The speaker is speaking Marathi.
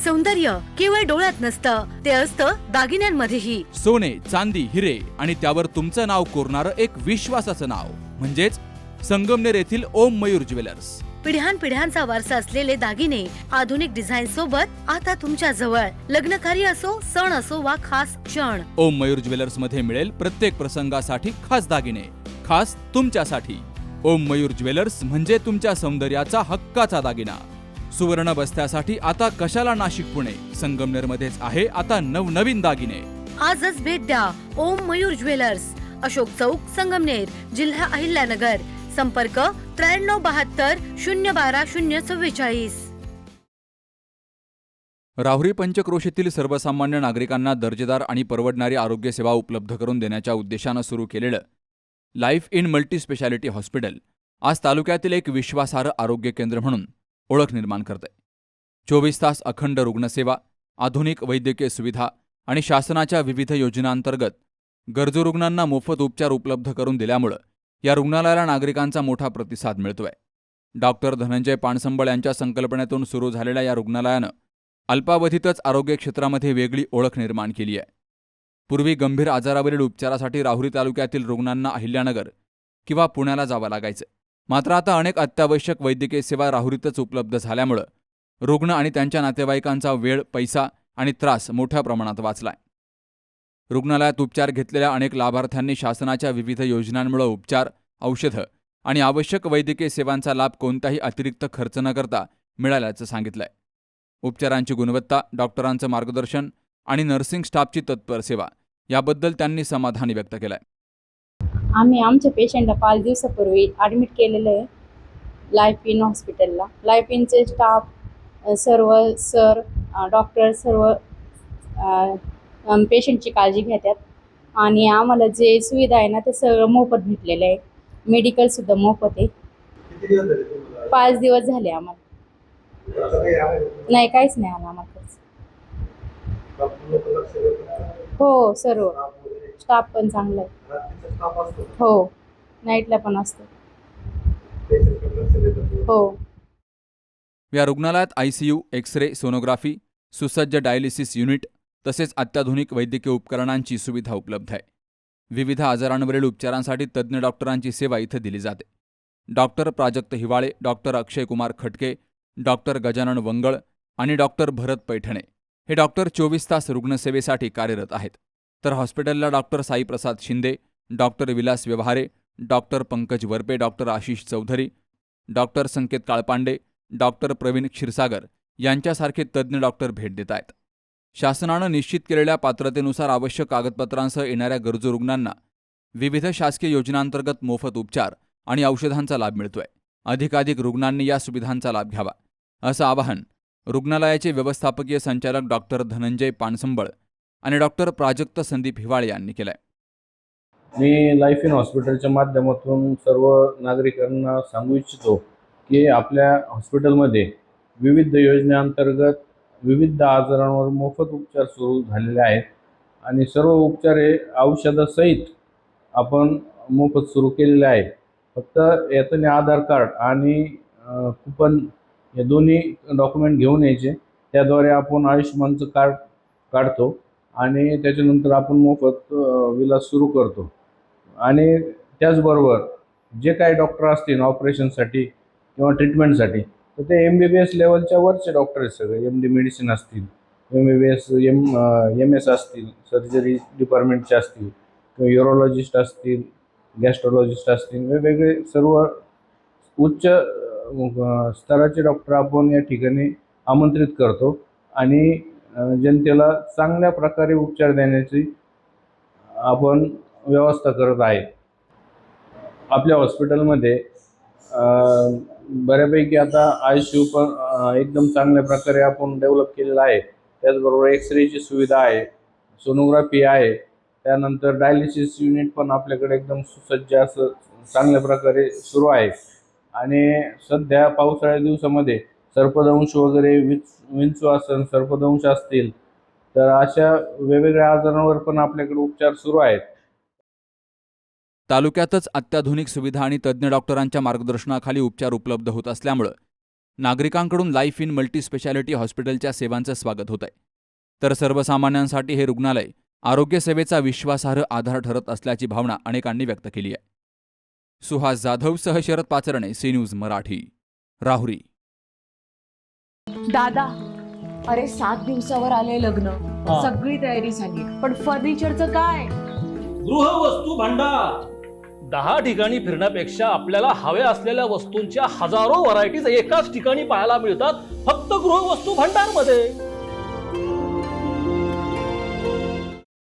सौंदर्य केवळ डोळ्यात नसतं, ते असतं दागिन्यांमध्येही. सोने, चांदी, हिरे आणि त्यावर तुमचं नाव कोरणारं एक विश्वासाचं नाव म्हणजेच संगमनेर येथील ओम मयूर ज्वेलर्स. पिढ्यानपिढ्यांचा वारसा असलेले दागिने आधुनिक डिझाईन सोबत आता तुमच्या जवळ. लग्नकार्य असो, सण असो वा खास क्षण, ओम मयूर ज्वेलर्स मध्ये मिळेल प्रत्येक प्रसंगासाठी खास दागिने, खास तुमच्यासाठी. ओम मयूर ज्वेलर्स म्हणजे तुमच्या सौंदर्याचा हक्काचा दागिना. सुवर्ण बस्त्यासाठी आता कशाला नाशिक पुणे, संगमनेर मध्येच आहे आता नवनवीन दागिने. आजच भेट द्या ओम मयूर ज्वेलर्स, अशोक चौक, संगमनेर, जिल्हा अहिल्यानगर. संपर्क 9372 012 044. राहुरी पंचक्रोशीतील सर्वसामान्य नागरिकांना दर्जेदार आणि परवडणारी आरोग्य सेवा उपलब्ध करून देण्याच्या उद्देशानं सुरू केलेलं life in multi speciality hospital आज तालुक्यातील एक विश्वासार्ह आरोग्य केंद्र म्हणून ओळख निर्माण करते. 24 तास अखंड रुग्णसेवा, आधुनिक वैद्यकीय सुविधा आणि शासनाच्या विविध योजनांतर्गत गरजू रुग्णांना मोफत उपचार उपलब्ध करून दिल्यामुळं या रुग्णालयाला नागरिकांचा मोठा प्रतिसाद मिळतोय. डॉक्टर धनंजय पानसंबळ यांच्या संकल्पनेतून सुरू झालेल्या या रुग्णालयानं अल्पावधीतच आरोग्य क्षेत्रामध्ये वेगळी ओळख निर्माण केली आहे. पूर्वी गंभीर आजारावरील उपचारासाठी राहुरी तालुक्यातील रुग्णांना अहिल्यानगर किंवा पुण्याला जावं लागायचं. मात्र आता अनेक अत्यावश्यक वैद्यकीय सेवा राहुरीतच उपलब्ध झाल्यामुळं रुग्ण आणि त्यांच्या नातेवाईकांचा वेळ, पैसा आणि त्रास मोठ्या प्रमाणात वाचलाय. रुग्णालयात उपचार घेतलेल्या अनेक लाभार्थ्यांनी शासनाच्या विविध योजनांमुळे उपचार, औषधं आणि आवश्यक वैद्यकीय सेवांचा लाभ कोणताही अतिरिक्त खर्च न करता मिळाल्याचं सांगितलंय. उपचारांची गुणवत्ता, डॉक्टरांचं मार्गदर्शन आणि नर्सिंग स्टाफची तत्पर सेवा याबद्दल त्यांनी समाधान व्यक्त केलंय. आम्ही आमच्या पेशंटला 5 दिवसापूर्वी ॲडमिट केलेलं आहे लाईफ इन हॉस्पिटलला. लाईफ इनचे स्टाफ सर्व सर डॉक्टर सर्व पेशंटची काळजी घेतात आणि आम्हाला जे सुविधा आहे ना ते सगळं मोफत भेटलेलं आहे. मेडिकलसुद्धा मोफत आहे. 5 दिवस झाले आम्हाला. नाही, काहीच नाही आला आम्हाला. हो, सर्व स्टाफ पण चांगला आहे. हो, नाईटला पण असतो. हो. या रुग्णालयात ICU, एक्स-रे, सोनोग्राफी, सुसज्ज डायलिसिस युनिट तसेच अत्याधुनिक वैद्यकीय उपकरणांची सुविधा उपलब्ध आहे. विविध आजारांवरील उपचारांसाठी तज्ज्ञ डॉक्टरांची सेवा इथं दिली जाते. डॉक्टर प्राजक्त हिवाळे, डॉक्टर अक्षय कुमार खटके, डॉक्टर गजानन वंगळ आणि डॉक्टर भरत पैठणे हे डॉक्टर 24 तास रुग्णसेवेसाठी कार्यरत आहेत. तर हॉस्पिटलला doctor Saiprasad Shinde, doctor Vilas Vyavahare, doctor Pankaj Warpe, doctor Ashish Chaudhari, doctor Sanket Kalpande, doctor Pravin Kshirsagar यांच्यासारखे तज्ज्ञ डॉक्टर भेट देत आहेत. शासनानं निश्चित केलेल्या पात्रतेनुसार आवश्यक कागदपत्रांसह येणाऱ्या गरजू रुग्णांना विविध शासकीय योजनांतर्गत मोफत उपचार आणि औषधांचा लाभ मिळतोय. अधिकाधिक रुग्णांनी या सुविधांचा लाभ घ्यावा असं आवाहन रुग्णालयाचे व्यवस्थापकीय संचालक डॉक्टर धनंजय पानसंबळ आणि डॉक्टर प्राजक्त संदीप हिवाळे यांनी केलंय. मी लाईफ इन हॉस्पिटलच्या माध्यमातून सर्व नागरिकांना सांगू इच्छितो की आपल्या हॉस्पिटलमध्ये विविध योजनेअंतर्गत विविध आजारांवर मोफत उपचार सुरू झालेले आहेत आणि सर्व उपचार हे औषधासहित आपण मोफत सुरू केलेले आहे. फक्त यातून आधार कार्ड आणि कुपन हे दोन्ही डॉक्युमेंट घेऊन यायचे. त्याद्वारे आपण आयुष्यमानचं कार्ड काढतो आणि त्याच्यानंतर आपण मोफत विलास सुरू करतो. आणि त्याचबरोबर जे काही डॉक्टर असतील ऑपरेशनसाठी किंवा ट्रीटमेंटसाठी तर ते MBBS लेवलच्या वरचे डॉक्टर आहेत सगळे. MD मेडिसिन असतील, MBBS MS असतील, सर्जरी डिपार्टमेंटचे असतील किंवा युरोलॉजिस्ट असतील, गॅस्ट्रोलॉजिस्ट असतील, वेगवेगळे सर्व उच्च स्तराचे डॉक्टर आपण या ठिकाणी आमंत्रित करतो आणि जनतेला चांगल्या प्रकारे उपचार देण्याची आपण व्यवस्था करत आहे. आपल्या हॉस्पिटलमध्ये बऱ्यापैकी आता ICU पण एकदम चांगल्या प्रकारे आपण डेव्हलप केलेला आहे. त्याचबरोबर एक्सरेची सुविधा आहे, सोनोग्राफी आहे, त्यानंतर डायलिसिस युनिट पण आपल्याकडे एकदम सुसज्ज असं चांगल्या प्रकारे सुरू आहे. आणि सध्या पावसाळ्या दिवसामध्ये सर्पदंश वगैरे विंचवासन, सर्पदंश असतील तर अशा वेगवेगळ्या आजारांवर पण आपल्याकडे उपचार सुरू आहेत. तालुक्यातच अत्याधुनिक सुविधा आणि तज्ज्ञ डॉक्टरांच्या मार्गदर्शनाखाली उपचार उपलब्ध होत असल्यामुळं नागरिकांकडून लाईफ इन मल्टी स्पेशालिटी हॉस्पिटलच्या सेवांचं स्वागत होत आहे. तर सर्वसामान्यांसाठी हे रुग्णालय आरोग्यसेवेचा विश्वासार्ह आधार ठरत असल्याची भावना अनेकांनी व्यक्त केली आहे. सुहास जाधवसह शरद पाचरणे, सी न्यूज मराठी, राहुरी. दादा, अरे 7 दिवसावर आले लग्न, सगळी तयारी झाली, पण फर्निचरचं काय? गृहवस्तू भांडार 10 ठिकाणी फिरण्यापेक्षा आपल्याला हव्या असलेल्या वस्तूंच्या हजारो व्हरायटीज एकाच ठिकाणी पाहायला मिळतात फक्त गृहवस्तू भांडार मध्ये.